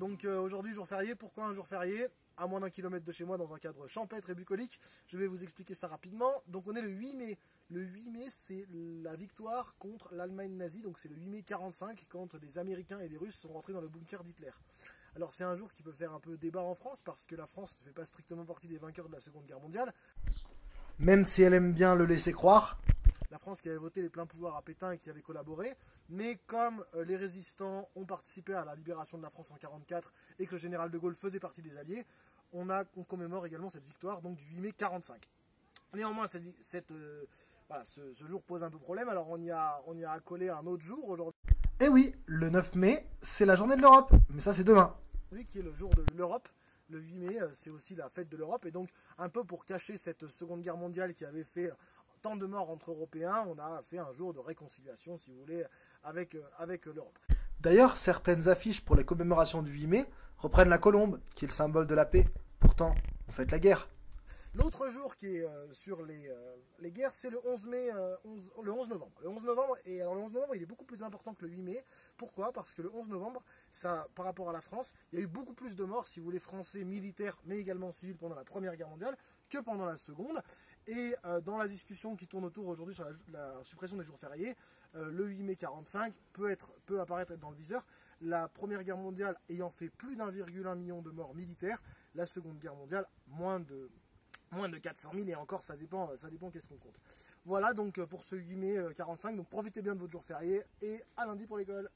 Donc aujourd'hui jour férié, pourquoi un jour férié? À moins d'un kilomètre de chez moi dans un cadre champêtre et bucolique. Je vais vous expliquer ça rapidement. Donc on est le 8 mai. Le 8 mai c'est la victoire contre l'Allemagne nazie. Donc c'est le 8 mai 45 quand les Américains et les Russes sont rentrés dans le bunker d'Hitler. Alors c'est un jour qui peut faire un peu débat en France parce que la France ne fait pas strictement partie des vainqueurs de la Seconde Guerre mondiale. Même si elle aime bien le laisser croire. La France qui avait voté les pleins pouvoirs à Pétain et qui avait collaboré, mais comme les résistants ont participé à la libération de la France en 1944 et que le général de Gaulle faisait partie des Alliés, on commémore également cette victoire donc du 8 mai 1945. Néanmoins, ce jour pose un peu problème, alors on y a accolé un autre jour aujourd'hui. Et oui, le 9 mai, c'est la journée de l'Europe, mais ça c'est demain. Lui qui est le jour de l'Europe. Le 8 mai, c'est aussi la fête de l'Europe, et donc un peu pour cacher cette Seconde Guerre mondiale qui avait fait tant de morts entre Européens, on a fait un jour de réconciliation, si vous voulez, avec l'Europe. D'ailleurs, certaines affiches pour les commémorations du 8 mai reprennent la colombe, qui est le symbole de la paix. Pourtant, on fête la guerre. L'autre jour qui est sur les guerres, c'est le 11 mai, le 11 novembre. Le 11 novembre, et alors le 11 novembre, il est beaucoup plus important que le 8 mai. Pourquoi? Parce que le 11 novembre, ça, par rapport à la France, il y a eu beaucoup plus de morts, si vous voulez, français, militaires, mais également civils pendant la Première Guerre mondiale, que pendant la Seconde. Et dans la discussion qui tourne autour aujourd'hui sur la suppression des jours fériés, le 8 mai 45 peut apparaître être dans le viseur. La Première Guerre mondiale ayant fait plus d'1,1 million de morts militaires, la Seconde Guerre mondiale, moins de 400 000, et encore ça dépend qu'est-ce qu'on compte. Voilà donc pour ce 8 mai 45, donc profitez bien de votre jour férié et à lundi pour l'école.